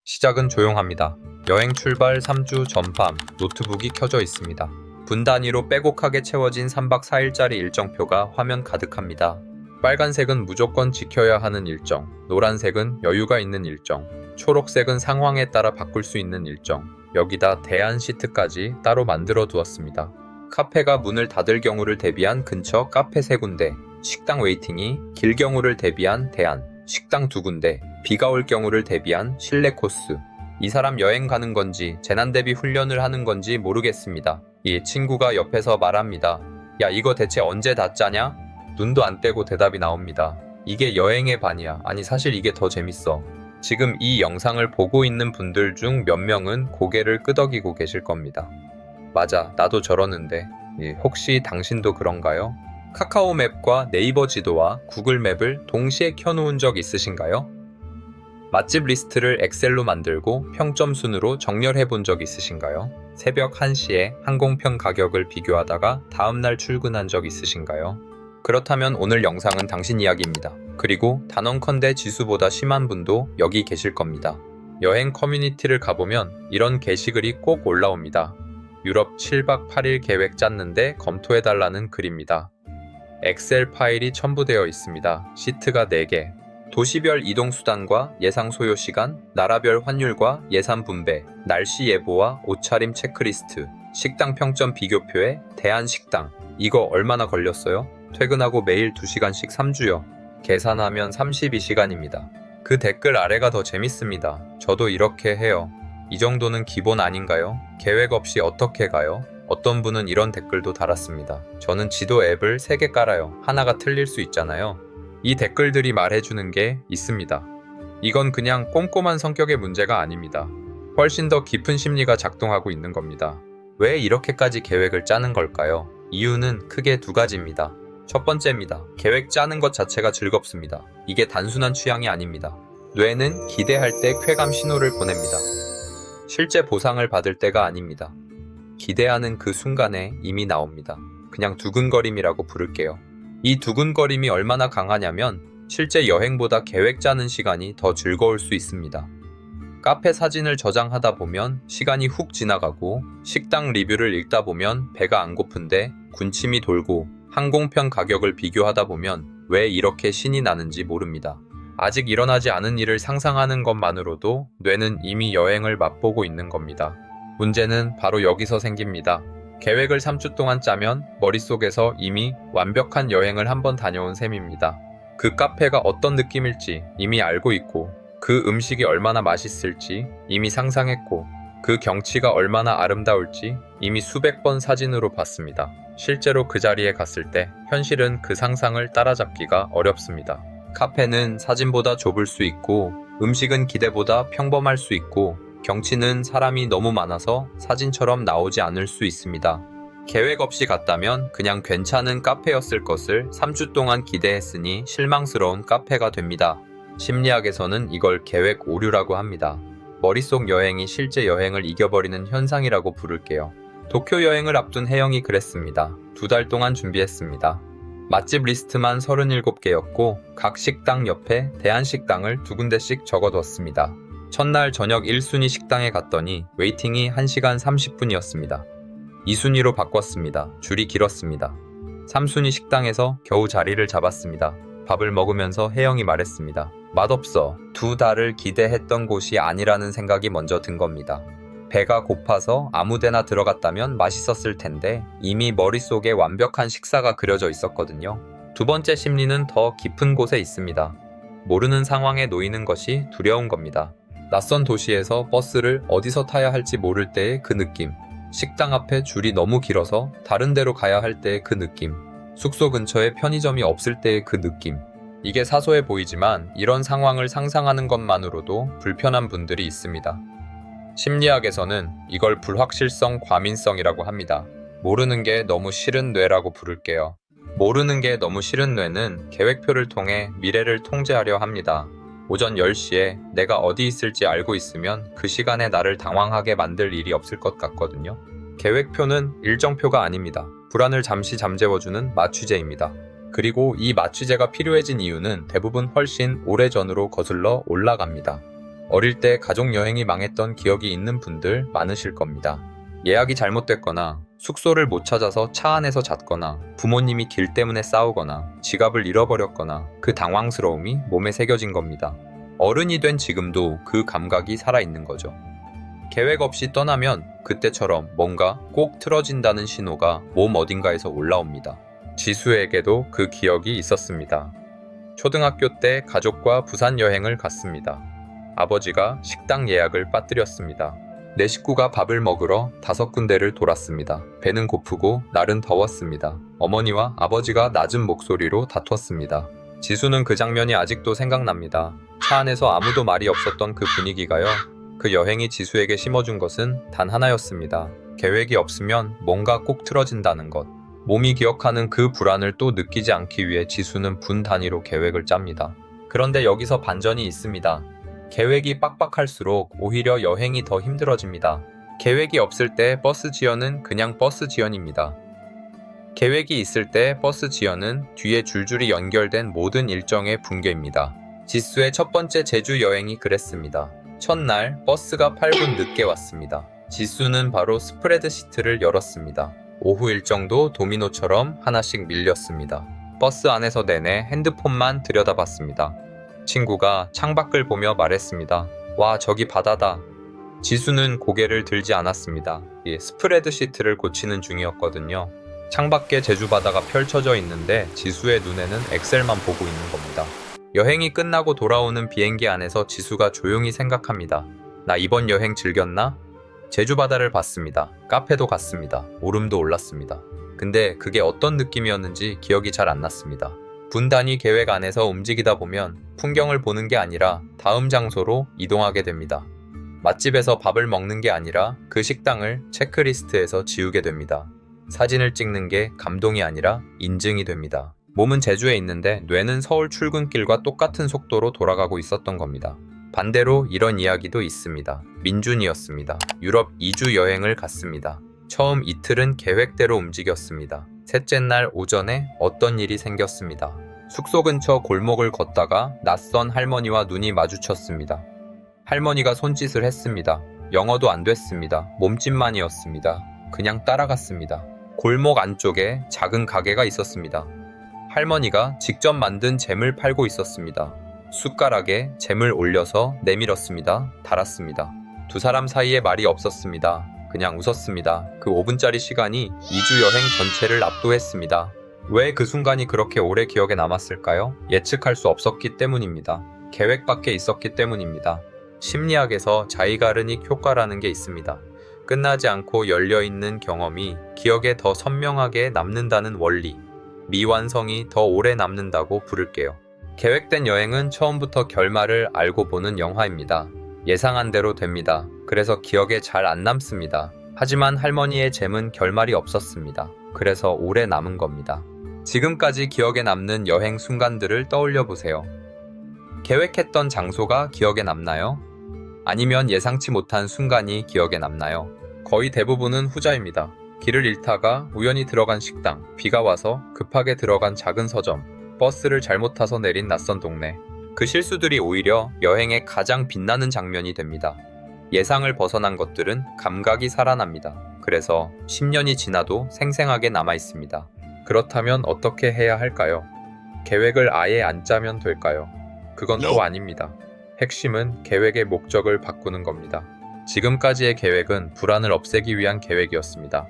시작은 조용합니다. 여행 출발 3주 전밤, 노트북이 켜져 있습니다. 분 단위로 빼곡하게 채워진 3박 4일짜리 일정표가 화면 가득합니다. 빨간색은 무조건 지켜야 하는 일정, 노란색은 여유가 있는 일정, 초록색은 상황에 따라 바꿀 수 있는 일정, 여기다 대안 시트까지 따로 만들어 두었습니다. 카페가 문을 닫을 경우를 대비한 근처 카페 3군데, 식당 웨이팅이 길 경우를 대비한 대안, 식당 2군데, 비가 올 경우를 대비한 실내 코스. 이 사람 여행 가는 건지 재난 대비 훈련을 하는 건지 모르겠습니다. 이 친구가 옆에서 말합니다. 야, 이거 대체 언제 다 짜냐? 눈도 안 떼고 대답이 나옵니다. 이게 여행의 반이야. 아니, 사실 이게 더 재밌어. 지금 이 영상을 보고 있는 분들 중 몇 명은 고개를 끄덕이고 계실 겁니다. 맞아, 나도 저러는데. 혹시 당신도 그런가요? 카카오 맵과 네이버 지도와 구글 맵을 동시에 켜놓은 적 있으신가요? 맛집 리스트를 엑셀로 만들고 평점 순으로 정렬해 본 적 있으신가요? 새벽 1시에 항공편 가격을 비교하다가 다음날 출근한 적 있으신가요? 그렇다면 오늘 영상은 당신 이야기입니다. 그리고 단언컨대 지수보다 심한 분도 여기 계실 겁니다. 여행 커뮤니티를 가보면 이런 게시글이 꼭 올라옵니다. 유럽 7박 8일 계획 짰는데 검토해달라는 글입니다. 엑셀 파일이 첨부되어 있습니다. 시트가 4개. 도시별 이동수단과 예상 소요시간, 나라별 환율과 예산 분배, 날씨 예보와 옷차림 체크리스트, 식당 평점 비교표에 대한식당. 이거 얼마나 걸렸어요? 퇴근하고 매일 2시간씩 3주요. 계산하면 32시간입니다. 그 댓글 아래가 더 재밌습니다. 저도 이렇게 해요. 이 정도는 기본 아닌가요? 계획 없이 어떻게 가요? 어떤 분은 이런 댓글도 달았습니다. 저는 지도 앱을 3개 깔아요. 하나가 틀릴 수 있잖아요. 이 댓글들이 말해주는 게 있습니다. 이건 그냥 꼼꼼한 성격의 문제가 아닙니다. 훨씬 더 깊은 심리가 작동하고 있는 겁니다. 왜 이렇게까지 계획을 짜는 걸까요? 이유는 크게 2가지입니다. 첫 번째입니다. 계획 짜는 것 자체가 즐겁습니다. 이게 단순한 취향이 아닙니다. 뇌는 기대할 때 쾌감 신호를 보냅니다. 실제 보상을 받을 때가 아닙니다. 기대하는 그 순간에 이미 나옵니다. 그냥 두근거림이라고 부를게요. 이 두근거림이 얼마나 강하냐면 실제 여행보다 계획 짜는 시간이 더 즐거울 수 있습니다. 카페 사진을 저장하다 보면 시간이 훅 지나가고 식당 리뷰를 읽다 보면 배가 안 고픈데 군침이 돌고 항공편 가격을 비교하다 보면 왜 이렇게 신이 나는지 모릅니다. 아직 일어나지 않은 일을 상상하는 것만으로도 뇌는 이미 여행을 맛보고 있는 겁니다. 문제는 바로 여기서 생깁니다. 계획을 3주 동안 짜면 머릿속에서 이미 완벽한 여행을 한번 다녀온 셈입니다. 그 카페가 어떤 느낌일지 이미 알고 있고, 그 음식이 얼마나 맛있을지 이미 상상했고, 그 경치가 얼마나 아름다울지 이미 수백 번 사진으로 봤습니다. 실제로 그 자리에 갔을 때 현실은 그 상상을 따라잡기가 어렵습니다. 카페는 사진보다 좁을 수 있고, 음식은 기대보다 평범할 수 있고, 경치는 사람이 너무 많아서 사진처럼 나오지 않을 수 있습니다. 계획 없이 갔다면 그냥 괜찮은 카페였을 것을 3주 동안 기대했으니 실망스러운 카페가 됩니다. 심리학에서는 이걸 계획 오류라고 합니다. 머릿속 여행이 실제 여행을 이겨버리는 현상이라고 부를게요. 도쿄 여행을 앞둔 혜영이 그랬습니다. 2달 동안 준비했습니다. 맛집 리스트만 37개였고 각 식당 옆에 대한식당을 2군데씩 적어뒀습니다. 첫날 저녁 1순위 식당에 갔더니 웨이팅이 1시간 30분이었습니다. 2순위로 바꿨습니다. 줄이 길었습니다. 3순위 식당에서 겨우 자리를 잡았습니다. 밥을 먹으면서 혜영이 말했습니다. 맛없어. 2달을 기대했던 곳이 아니라는 생각이 먼저 든 겁니다. 배가 고파서 아무데나 들어갔다면 맛있었을 텐데 이미 머릿속에 완벽한 식사가 그려져 있었거든요. 2번째 심리는 더 깊은 곳에 있습니다. 모르는 상황에 놓이는 것이 두려운 겁니다. 낯선 도시에서 버스를 어디서 타야 할지 모를 때의 그 느낌, 식당 앞에 줄이 너무 길어서 다른 데로 가야 할 때의 그 느낌, 숙소 근처에 편의점이 없을 때의 그 느낌. 이게 사소해 보이지만 이런 상황을 상상하는 것만으로도 불편한 분들이 있습니다. 심리학에서는 이걸 불확실성 과민성이라고 합니다. 모르는 게 너무 싫은 뇌라고 부를게요. 모르는 게 너무 싫은 뇌는 계획표를 통해 미래를 통제하려 합니다. 오전 10시에 내가 어디 있을지 알고 있으면 그 시간에 나를 당황하게 만들 일이 없을 것 같거든요. 계획표는 일정표가 아닙니다. 불안을 잠시 잠재워주는 마취제입니다. 그리고 이 마취제가 필요해진 이유는 대부분 훨씬 오래전으로 거슬러 올라갑니다. 어릴 때 가족 여행이 망했던 기억이 있는 분들 많으실 겁니다. 예약이 잘못됐거나 숙소를 못 찾아서 차 안에서 잤거나 부모님이 길 때문에 싸우거나 지갑을 잃어버렸거나 그 당황스러움이 몸에 새겨진 겁니다. 어른이 된 지금도 그 감각이 살아있는 거죠. 계획 없이 떠나면 그때처럼 뭔가 꼭 틀어진다는 신호가 몸 어딘가에서 올라옵니다. 지수에게도 그 기억이 있었습니다. 초등학교 때 가족과 부산 여행을 갔습니다. 아버지가 식당 예약을 빠뜨렸습니다. 네 식구가 밥을 먹으러 5군데를 돌았습니다. 배는 고프고 날은 더웠습니다. 어머니와 아버지가 낮은 목소리로 다퉜습니다. 지수는 그 장면이 아직도 생각납니다. 차 안에서 아무도 말이 없었던 그 분위기가요. 그 여행이 지수에게 심어준 것은 단 하나였습니다. 계획이 없으면 뭔가 꼭 틀어진다는 것. 몸이 기억하는 그 불안을 또 느끼지 않기 위해 지수는 분 단위로 계획을 짭니다. 그런데 여기서 반전이 있습니다. 계획이 빡빡할수록 오히려 여행이 더 힘들어집니다. 계획이 없을 때 버스 지연은 그냥 버스 지연입니다. 계획이 있을 때 버스 지연은 뒤에 줄줄이 연결된 모든 일정의 붕괴입니다. 지수의 첫 번째 제주 여행이 그랬습니다. 첫날 버스가 8분 늦게 왔습니다. 지수는 바로 스프레드 시트를 열었습니다. 오후 일정도 도미노처럼 하나씩 밀렸습니다. 버스 안에서 내내 핸드폰만 들여다봤습니다. 친구가 창밖을 보며 말했습니다. 와, 저기 바다다. 지수는 고개를 들지 않았습니다. 스프레드 시트를 고치는 중이었거든요. 창밖에 제주 바다가 펼쳐져 있는데 지수의 눈에는 엑셀만 보고 있는 겁니다. 여행이 끝나고 돌아오는 비행기 안에서 지수가 조용히 생각합니다. 나 이번 여행 즐겼나? 제주 바다를 봤습니다. 카페도 갔습니다. 오름도 올랐습니다. 근데 그게 어떤 느낌이었는지 기억이 잘 안 났습니다. 분 단위 계획 안에서 움직이다 보면 풍경을 보는 게 아니라 다음 장소로 이동하게 됩니다. 맛집에서 밥을 먹는 게 아니라 그 식당을 체크리스트에서 지우게 됩니다. 사진을 찍는 게 감동이 아니라 인증이 됩니다. 몸은 제주에 있는데 뇌는 서울 출근길과 똑같은 속도로 돌아가고 있었던 겁니다. 반대로 이런 이야기도 있습니다. 민준이었습니다. 유럽 2주 여행을 갔습니다. 처음 이틀은 계획대로 움직였습니다. 셋째 날 오전에 어떤 일이 생겼습니다. 숙소 근처 골목을 걷다가 낯선 할머니와 눈이 마주쳤습니다. 할머니가 손짓을 했습니다. 영어도 안 됐습니다. 몸짓만이었습니다. 그냥 따라갔습니다. 골목 안쪽에 작은 가게가 있었습니다. 할머니가 직접 만든 잼을 팔고 있었습니다. 숟가락에 잼을 올려서 내밀었습니다. 달았습니다. 두 사람 사이에 말이 없었습니다. 그냥 웃었습니다. 그 5분짜리 시간이 2주 여행 전체를 압도했습니다. 왜 그 순간이 그렇게 오래 기억에 남았을까요? 예측할 수 없었기 때문입니다. 계획 밖에 있었기 때문입니다. 심리학에서 자이가르닉 효과라는 게 있습니다. 끝나지 않고 열려있는 경험이 기억에 더 선명하게 남는다는 원리. 미완성이 더 오래 남는다고 부를게요. 계획된 여행은 처음부터 결말을 알고 보는 영화입니다. 예상한 대로 됩니다. 그래서 기억에 잘 안 남습니다. 하지만 할머니의 잼은 결말이 없었습니다. 그래서 오래 남은 겁니다. 지금까지 기억에 남는 여행 순간들을 떠올려 보세요. 계획했던 장소가 기억에 남나요? 아니면 예상치 못한 순간이 기억에 남나요? 거의 대부분은 후자입니다. 길을 잃다가 우연히 들어간 식당, 비가 와서 급하게 들어간 작은 서점, 버스를 잘못 타서 내린 낯선 동네. 그 실수들이 오히려 여행의 가장 빛나는 장면이 됩니다. 예상을 벗어난 것들은 감각이 살아납니다. 그래서 10년이 지나도 생생하게 남아있습니다. 그렇다면 어떻게 해야 할까요? 계획을 아예 안 짜면 될까요? 그건 또 아닙니다. 핵심은 계획의 목적을 바꾸는 겁니다. 지금까지의 계획은 불안을 없애기 위한 계획이었습니다.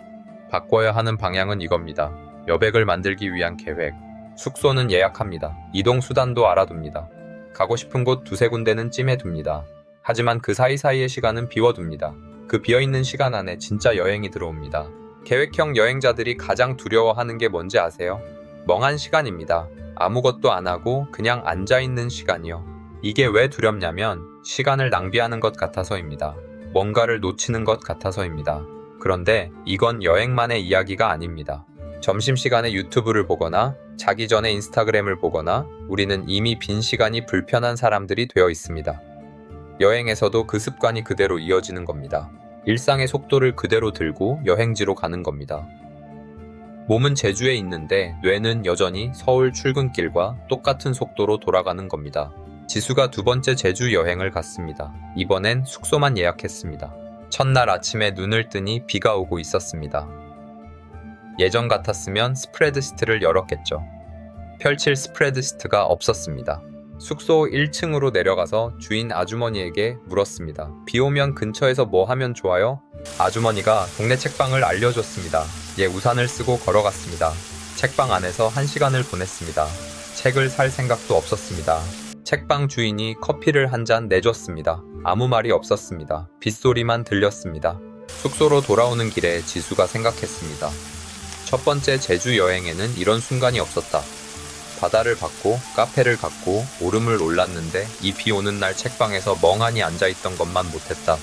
바꿔야 하는 방향은 이겁니다. 여백을 만들기 위한 계획. 숙소는 예약합니다. 이동 수단도 알아둡니다. 가고 싶은 곳 2-3군데는 찜해둡니다. 하지만 그 사이사이의 시간은 비워둡니다. 그 비어있는 시간 안에 진짜 여행이 들어옵니다. 계획형 여행자들이 가장 두려워하는 게 뭔지 아세요? 멍한 시간입니다. 아무것도 안 하고 그냥 앉아있는 시간이요. 이게 왜 두렵냐면 시간을 낭비하는 것 같아서입니다. 뭔가를 놓치는 것 같아서입니다. 그런데 이건 여행만의 이야기가 아닙니다. 점심시간에 유튜브를 보거나 자기 전에 인스타그램을 보거나 우리는 이미 빈 시간이 불편한 사람들이 되어 있습니다. 여행에서도 그 습관이 그대로 이어지는 겁니다. 일상의 속도를 그대로 들고 여행지로 가는 겁니다. 몸은 제주에 있는데 뇌는 여전히 서울 출근길과 똑같은 속도로 돌아가는 겁니다. 지수가 두 번째 제주 여행을 갔습니다. 이번엔 숙소만 예약했습니다. 첫날 아침에 눈을 뜨니 비가 오고 있었습니다. 예전 같았으면 스프레드시트를 열었겠죠. 펼칠 스프레드시트가 없었습니다. 숙소 1층으로 내려가서 주인 아주머니에게 물었습니다. 비 오면 근처에서 뭐 하면 좋아요? 아주머니가 동네 책방을 알려줬습니다. 우산을 쓰고 걸어갔습니다. 책방 안에서 1시간을 보냈습니다. 책을 살 생각도 없었습니다. 책방 주인이 커피를 한 잔 내줬습니다. 아무 말이 없었습니다. 빗소리만 들렸습니다. 숙소로 돌아오는 길에 지수가 생각했습니다. 첫 번째 제주 여행에는 이런 순간이 없었다. 바다를 봤고 카페를 갔고 오름을 올랐는데 이 비 오는 날 책방에서 멍하니 앉아있던 것만 못했다.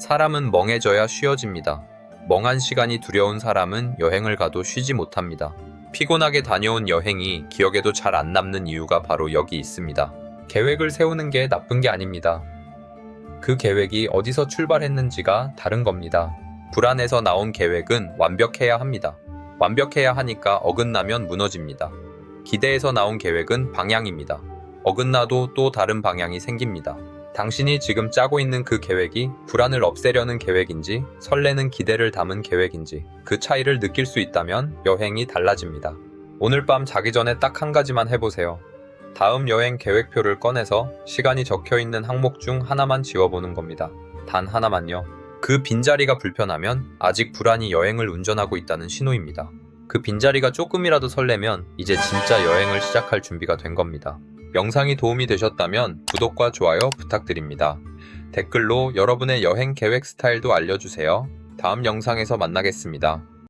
사람은 멍해져야 쉬어집니다. 멍한 시간이 두려운 사람은 여행을 가도 쉬지 못합니다. 피곤하게 다녀온 여행이 기억에도 잘 안 남는 이유가 바로 여기 있습니다. 계획을 세우는 게 나쁜 게 아닙니다. 그 계획이 어디서 출발했는지가 다른 겁니다. 불안해서 나온 계획은 완벽해야 합니다. 완벽해야 하니까 어긋나면 무너집니다. 기대에서 나온 계획은 방향입니다. 어긋나도 또 다른 방향이 생깁니다. 당신이 지금 짜고 있는 그 계획이 불안을 없애려는 계획인지 설레는 기대를 담은 계획인지 그 차이를 느낄 수 있다면 여행이 달라집니다. 오늘 밤 자기 전에 딱 한 가지만 해보세요. 다음 여행 계획표를 꺼내서 시간이 적혀있는 항목 중 하나만 지워보는 겁니다. 단 하나만요. 그 빈자리가 불편하면 아직 불안이 여행을 운전하고 있다는 신호입니다. 그 빈자리가 조금이라도 설레면 이제 진짜 여행을 시작할 준비가 된 겁니다. 영상이 도움이 되셨다면 구독과 좋아요 부탁드립니다. 댓글로 여러분의 여행 계획 스타일도 알려주세요. 다음 영상에서 만나겠습니다.